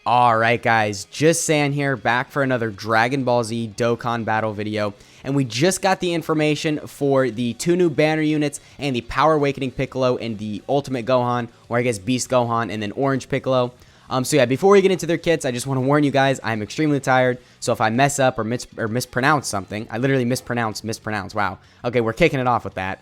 Alright guys, just San here, back for another Dragon Ball Z Dokkan battle video, and we just got the information for the two new banner units and the Power Awakening Piccolo and the Ultimate Gohan, or I guess Beast Gohan and then Orange Piccolo. So yeah, before we get into their kits, I just want to warn you guys, I'm extremely tired, so if I mess up or mispronounce something, I literally mispronounce, wow. Okay, we're kicking it off with that.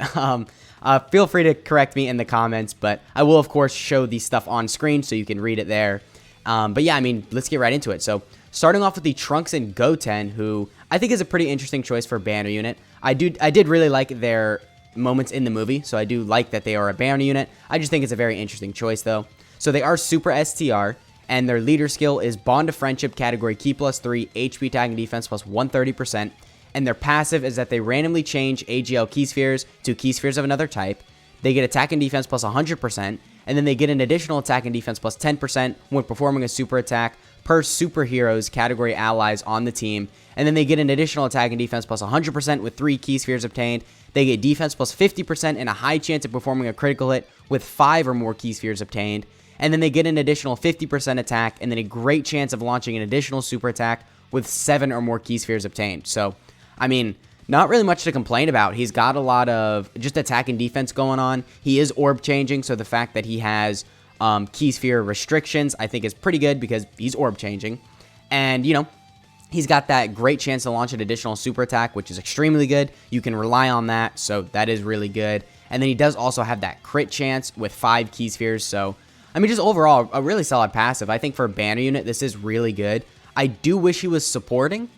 Feel free to correct me in the comments, but I will of course show the stuff on screen so you can read it there. But yeah, I mean, let's get right into it. So, starting off with the Trunks and Goten, who I think is a pretty interesting choice for a banner unit. I did really like their moments in the movie, so I do like that they are a banner unit. I just think it's a very interesting choice, though. So, they are Super STR, and their leader skill is Bond of Friendship, category Ki +3, HP attack and defense plus 130%, and their passive is that they randomly change AGL Ki Spheres to Ki Spheres of another type. They get attack and defense plus 100%, and then they get an additional attack and defense plus 10% when performing a super attack per superhero's category allies on the team. And then they get an additional attack and defense plus 100% with 3 Ki Spheres obtained. They get defense plus 50% and a high chance of performing a critical hit with 5 or more Ki Spheres obtained. And then they get an additional 50% attack and then a great chance of launching an additional super attack with 7 or more Ki Spheres obtained. So, I mean, not really much to complain about. He's got a lot of just attack and defense going on. He is orb changing, so the fact that he has Ki Sphere restrictions, I think is pretty good because he's orb changing. And, you know, he's got that great chance to launch an additional super attack, which is extremely good. You can rely on that, so that is really good. And then he does also have that crit chance with 5 Ki Spheres, so, I mean, just overall, a really solid passive. I think for a banner unit, this is really good. I do wish he was supporting.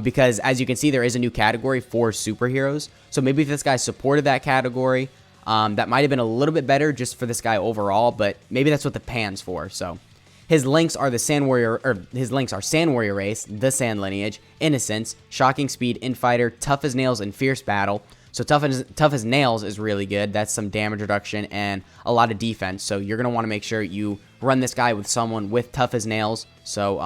Because as you can see, there is a new category for superheroes. So maybe if this guy supported that category, that might have been a little bit better just for this guy overall. But maybe that's what the pan's for. So his links are the Sand Warrior, or his links are Sand Warrior Race, the Sand Lineage, Innocence, Shocking Speed, Infighter, Tough as Nails, and Fierce Battle. So tough as Nails is really good. That's some damage reduction and a lot of defense. So you're gonna want to make sure you run this guy with someone with Tough as Nails. So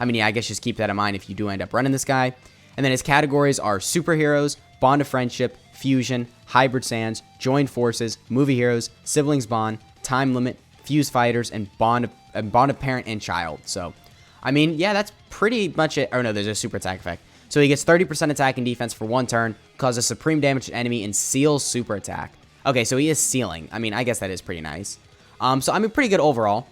I mean, yeah, I guess just keep that in mind if you do end up running this guy. And then his categories are Superheroes, Bond of Friendship, Fusion, Hybrid Sands, Joined Forces, Movie Heroes, Siblings Bond, Time Limit, Fuse Fighters, and Bond of Parent and Child. So, I mean, yeah, that's pretty much it. Oh, no, there's a super attack effect. So he gets 30% attack and defense for 1 turn, causes supreme damage to enemy, and seals super attack. Okay, so he is sealing. I mean, I guess that is pretty nice. So, I mean, pretty good overall.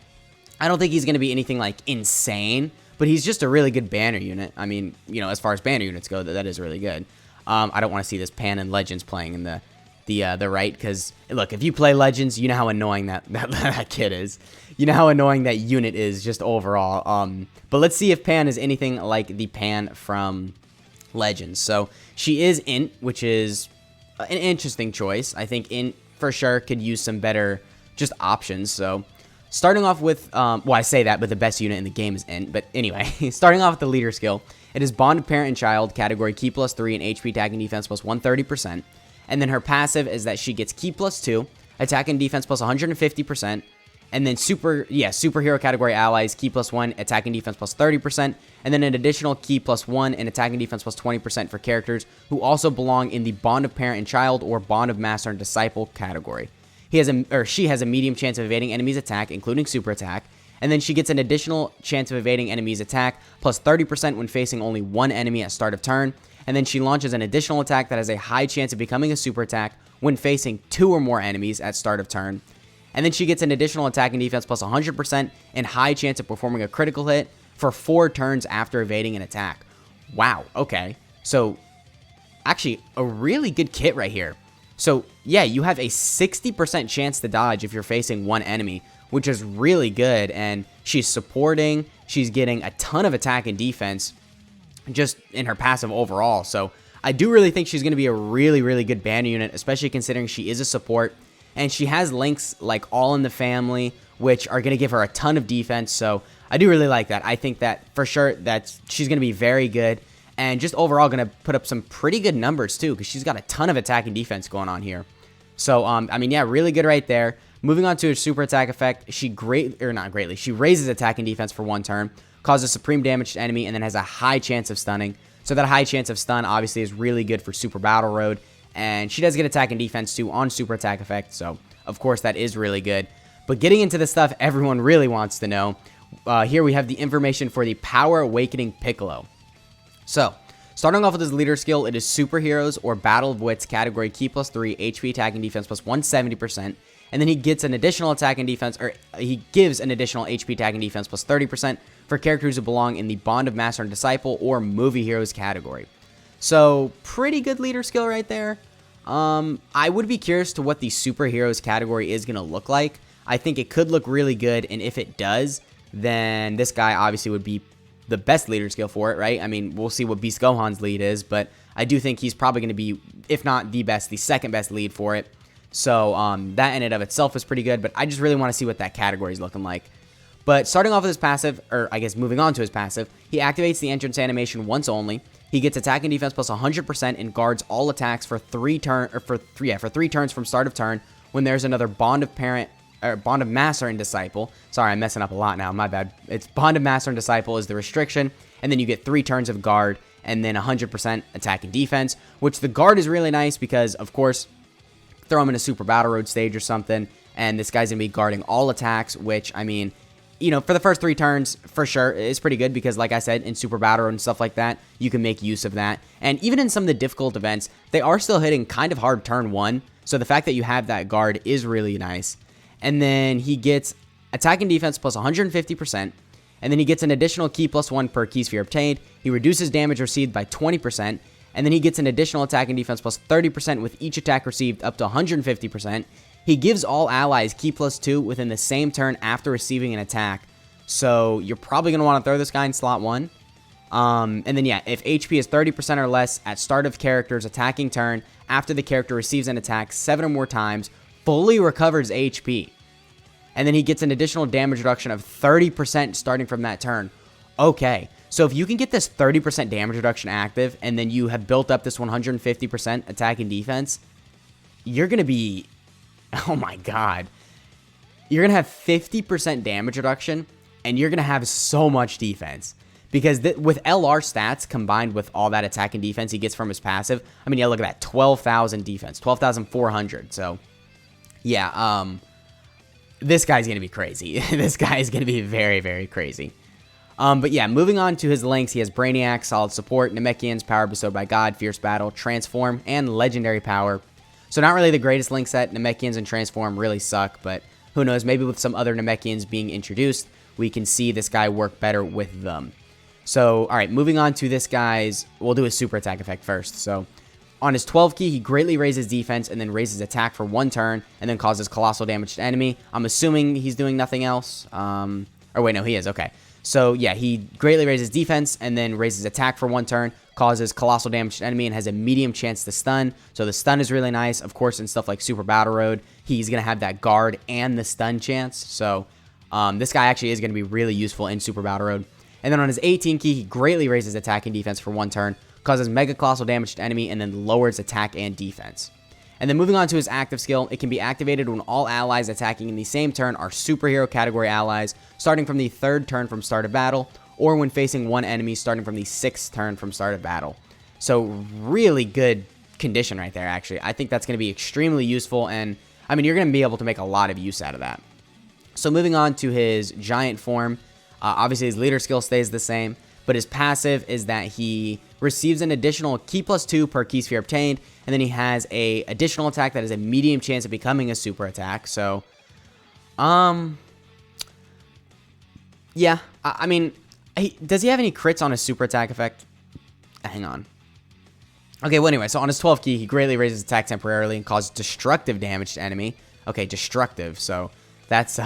I don't think he's going to be anything, like, insane. But he's just a really good banner unit. I mean, you know, as far as banner units go, that is really good. I don't want to see this Pan and Legends playing in the right, because, look, if you play Legends, you know how annoying that kid is. You know how annoying that unit is just overall. But let's see if Pan is anything like the Pan from Legends. So, she is Int, which is an interesting choice. I think Int, for sure, could use some better just options, so... Starting off with, well, I say that, but the best unit in the game is Int. But anyway, starting off with the leader skill, it is Bond of Parent and Child, category Ki +3 and HP attack and defense plus 130%. And then her passive is that she gets Ki +2, attack and defense plus 150%. And then superhero category allies, Ki +1, attack and defense plus 30%. And then an additional Ki +1 and attack and defense plus 20% for characters who also belong in the Bond of Parent and Child or Bond of Master and Disciple category. She has a medium chance of evading enemies' attack, including super attack, and then she gets an additional chance of evading enemies' attack, plus 30% when facing only 1 enemy at start of turn, and then she launches an additional attack that has a high chance of becoming a super attack when facing 2 or more enemies at start of turn, and then she gets an additional attack and defense plus 100% and high chance of performing a critical hit for 4 turns after evading an attack. Wow, okay. So, actually, a really good kit right here. So, yeah, you have a 60% chance to dodge if you're facing 1 enemy, which is really good, and she's supporting, she's getting a ton of attack and defense just in her passive overall, so I do really think she's going to be a really, really good banner unit, especially considering she is a support, and she has links like All in the Family, which are going to give her a ton of defense, so I do really like that. I think that, for sure, she's going to be very good. And just overall going to put up some pretty good numbers, too, because she's got a ton of attack and defense going on here. So, I mean, yeah, really good right there. Moving on to her super attack effect, she raises attack and defense for 1 turn, causes supreme damage to enemy, and then has a high chance of stunning. So that high chance of stun, obviously, is really good for Super Battle Road. And she does get attack and defense, too, on super attack effect. So, of course, that is really good. But getting into the stuff everyone really wants to know, here we have the information for the Power Awakening Piccolo. So, starting off with his leader skill, it is Superheroes or Battle of Wits category key +3, HP attack and defense plus 170%. And then he gets an additional attack and defense, or he gives an additional HP attack and defense plus 30% for characters who belong in the Bond of Master and Disciple or Movie Heroes category. So, pretty good leader skill right there. I would be curious to what the Superheroes category is going to look like. I think it could look really good, and if it does, then this guy obviously would be the best leader skill for it, right? I mean, we'll see what Beast Gohan's lead is, but I do think he's probably going to be, if not the best, the second best lead for it. So that in and of itself is pretty good, but I just really want to see what that category is looking like. But starting off with his passive, or I guess moving on to his passive, he activates the entrance animation once only. He gets attack and defense plus 100% and guards all attacks for 3 turns from start of turn when there's another Bond of Master and Disciple. Sorry, I'm messing up a lot now, my bad. It's Bond of Master and Disciple is the restriction, and then you get 3 turns of guard and then 100% attack and defense, which the guard is really nice because, of course, throw him in a Super Battle Road stage or something, and this guy's going to be guarding all attacks, which, I mean, you know, for the first 3 turns, for sure, is pretty good because, like I said, in Super Battle Road and stuff like that, you can make use of that. And even in some of the difficult events, they are still hitting kind of hard turn 1, so the fact that you have that guard is really nice. And then he gets attack and defense plus 150%, and then he gets an additional key +1 per key sphere obtained. He reduces damage received by 20%, and then he gets an additional attack and defense plus 30% with each attack received up to 150%. He gives all allies key +2 within the same turn after receiving an attack. So you're probably going to want to throw this guy in slot 1. And then yeah, if HP is 30% or less at start of character's attacking turn after the character receives an attack 7 or more times, fully recovers HP. And then he gets an additional damage reduction of 30% starting from that turn. Okay. So if you can get this 30% damage reduction active, and then you have built up this 150% attack and defense, you're going to be, oh my god, you're going to have 50% damage reduction, and you're going to have so much defense. Because with LR stats combined with all that attack and defense he gets from his passive, I mean, yeah, look at that, 12,000 defense, 12,400. So, yeah, this guy's going to be crazy. This guy is going to be very, very crazy. But yeah, moving on to his links, he has Brainiac, Solid Support, Namekians, Power Bestowed by God, Fierce Battle, Transform, and Legendary Power. So not really the greatest link set. Namekians and Transform really suck, but who knows, maybe with some other Namekians being introduced, we can see this guy work better with them. So, alright, moving on to this guy's, we'll do his super attack effect first. So, on his 12 key, he greatly raises defense and then raises attack for 1 turn and then causes colossal damage to enemy. I'm assuming he's doing nothing else. Or wait, no, he is, okay. So, yeah, he greatly raises defense and then raises attack for 1 turn, causes colossal damage to enemy, and has a medium chance to stun. So the stun is really nice. Of course, in stuff like Super Battle Road, he's going to have that guard and the stun chance. So this guy actually is going to be really useful in Super Battle Road. And then on his 18 key, he greatly raises attack and defense for 1 turn, causes mega colossal damage to enemy, and then lowers attack and defense. And then moving on to his active skill, it can be activated when all allies attacking in the same turn are superhero category allies, starting from the 3rd turn from start of battle, or when facing one enemy starting from the 6th turn from start of battle. So really good condition right there, actually. I think that's going to be extremely useful, and I mean, you're going to be able to make a lot of use out of that. So moving on to his giant form, obviously his leader skill stays the same, but his passive is that he receives an additional key +2 per key sphere obtained, and then he has a additional attack that has a medium chance of becoming a super attack. So, yeah, I mean, does he have any crits on his super attack effect? Hang on. Okay, well anyway, so on his 12 key, he greatly raises attack temporarily and causes destructive damage to enemy. Okay, destructive, so that's,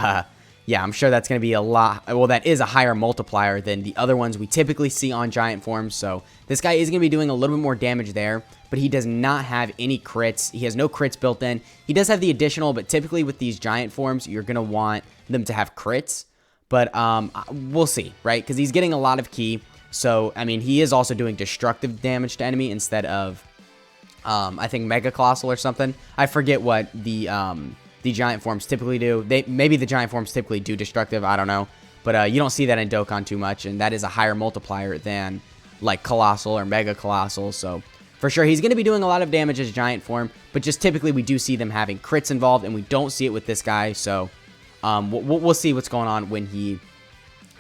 yeah, I'm sure that's going to be a lot. Well, that is a higher multiplier than the other ones we typically see on giant forms. So this guy is going to be doing a little bit more damage there, but he does not have any crits. He has no crits built in. He does have the additional, but typically with these giant forms, you're going to want them to have crits. But we'll see, right? Because he's getting a lot of key. So, I mean, he is also doing destructive damage to enemy instead of, I think, Mega Colossal or something. I forget what the giant forms typically do. Maybe the giant forms typically do destructive, I don't know. But you don't see that in Dokkan too much, and that is a higher multiplier than like Colossal or Mega Colossal. So for sure, he's going to be doing a lot of damage as giant form, but just typically we do see them having crits involved, and we don't see it with this guy. So we'll see what's going on when he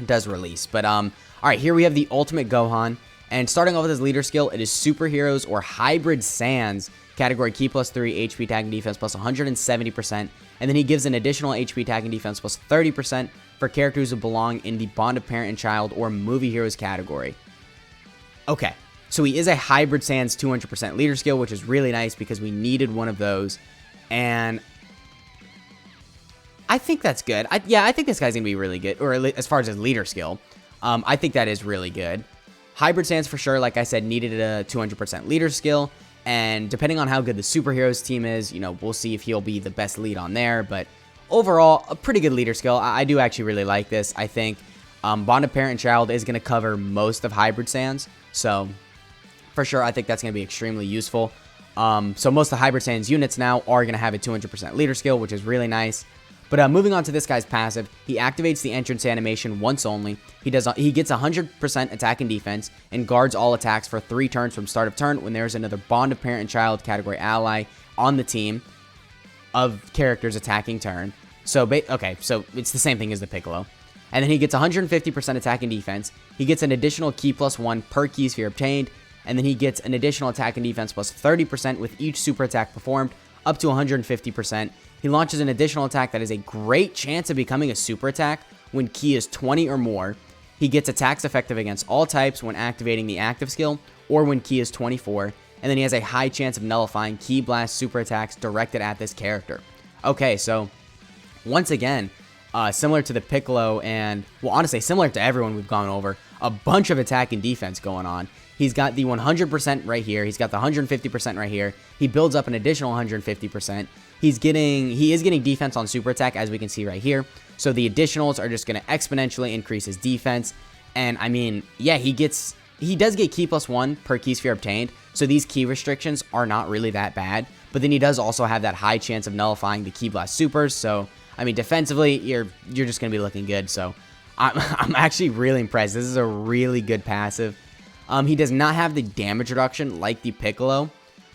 does release. But all right, here we have the Ultimate Gohan, and starting off with his leader skill, it is Superheroes or Hybrid Saiyans category Ki +3, HP attack and defense plus 170%, and then he gives an additional HP attack and defense plus 30% for characters who belong in the Bond of Parent and Child or Movie Heroes category. Okay, so he is a Hybrid Saiyans 200% leader skill, which is really nice because we needed one of those, and I think that's good. Yeah, I think this guy's going to be really good, or as far as his leader skill, I think that is really good. Hybrid Saiyans, for sure, like I said, needed a 200% leader skill, and depending on how good the Superheroes team is, you know, we'll see if he'll be the best lead on there, but overall, a pretty good leader skill. I do actually really like this. I think Bond of Parent and Child is going to cover most of Hybrid Saiyans, so for sure, I think that's going to be extremely useful. So most of the Hybrid Saiyans units now are going to have a 200% leader skill, which is really nice. But moving on to this guy's passive, he activates the entrance animation once only. He gets 100% attack and defense and guards all attacks for 3 turns from start of turn when there's another Bond of Parent and Child category ally on the team of characters attacking turn. So, okay, so it's the same thing as the Piccolo. And then he gets 150% attack and defense. He gets an additional Ki +1 per Ki sphere obtained. And then he gets an additional attack and defense plus 30% with each super attack performed, up to 150%. He launches an additional attack that has a great chance of becoming a super attack when Ki is 20 or more. He gets attacks effective against all types when activating the active skill, or when Ki is 24. And then he has a high chance of nullifying Ki Blast super attacks directed at this character. Okay, so once again, similar to the Piccolo and, well, honestly, similar to everyone we've gone over, a bunch of attack and defense going on. He's got the 100% right here. He's got the 150% right here. He builds up an additional 150%. He is getting defense on super attack, as we can see right here. So the additionals are just going to exponentially increase his defense. And I mean, yeah, he does get Ki +1 per Ki sphere obtained. So these Ki restrictions are not really that bad. But then he does also have that high chance of nullifying the Ki Blast supers. So I mean, defensively, you're just going to be looking good. So I'm actually really impressed. This is a really good passive. He does not have the damage reduction like the Piccolo,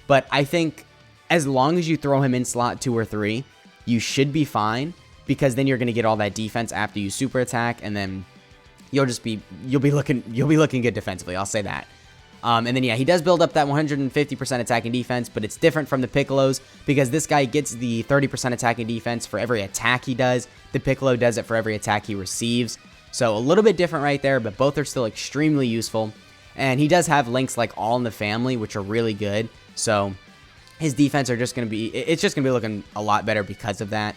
but I think as long as you throw him in slot 2 or 3, you should be fine, because then you're going to get all that defense after you super attack, and then you'll be looking good defensively. I'll say that. And then yeah, he does build up that 150% attack and defense, but it's different from the Piccolos because this guy gets the 30% attack and defense for every attack he does. The Piccolo does it for every attack he receives. So a little bit different right there, but both are still extremely useful. And he does have links like All in the Family, which are really good. So his defense are just going to be, it's just going to be looking a lot better because of that.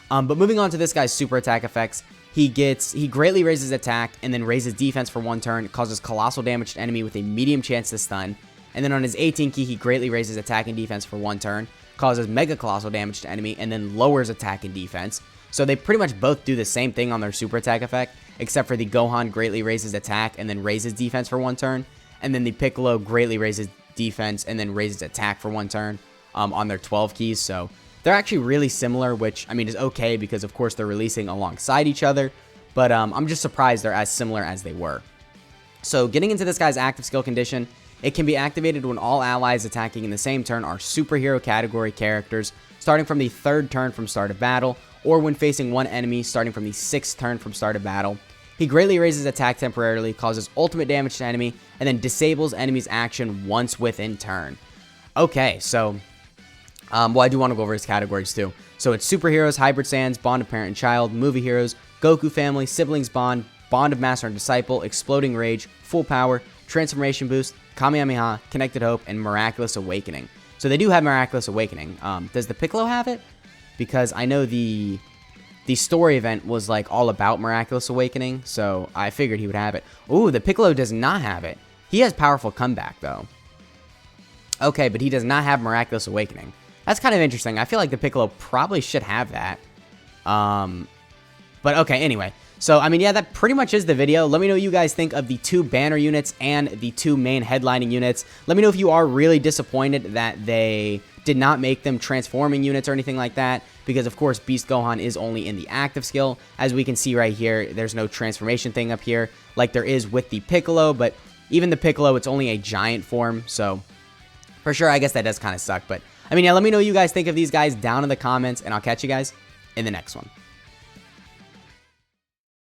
But moving on to this guy's super attack effects, he greatly raises attack and then raises defense for 1 turn, causes colossal damage to enemy with a medium chance to stun. And then on his 18 key, he greatly raises attack and defense for 1 turn, causes mega colossal damage to enemy, and then lowers attack and defense. So they pretty much both do the same thing on their super attack effect, except for the Gohan greatly raises attack and then raises defense for 1 turn. And then the Piccolo greatly raises defense and then raises attack for 1 turn on their 12 keys. So they're actually really similar, which, I mean, is okay because, of course, they're releasing alongside each other. But I'm just surprised they're as similar as they were. So getting into this guy's active skill condition, it can be activated when all allies attacking in the same turn are superhero category characters, starting from the 3rd turn from start of battle, or when facing one enemy starting from the 6th turn from start of battle. He greatly raises attack temporarily, causes ultimate damage to enemy, and then disables enemy's action once within turn. Okay, so, well, I do want to go over his categories too. So it's Superheroes, Hybrid Saiyans, Bond of Parent and Child, Movie Heroes, Goku Family, Siblings Bond, Bond of Master and Disciple, Exploding Rage, Full Power, Transformation Boost, Kamehameha, Connected Hope, and Miraculous Awakening. So they do have Miraculous Awakening. Does the Piccolo have it? Because I know the story event was like all about Miraculous Awakening, so I figured he would have it. Ooh, the Piccolo does not have it. He has Powerful Comeback, though. Okay, but he does not have Miraculous Awakening. That's kind of interesting. I feel like the Piccolo probably should have that. But okay, anyway. So, I mean, yeah, that pretty much is the video. Let me know what you guys think of the 2 banner units and the 2 main headlining units. Let me know if you are really disappointed that they did not make them transforming units or anything like that, because of course Beast Gohan is only in the active skill. As we can see right here, there's no transformation thing up here like there is with the Piccolo, but even the Piccolo, it's only a giant form, so for sure, I guess that does kind of suck. But I mean, yeah, let me know what you guys think of these guys down in the comments, and I'll catch you guys in the next one.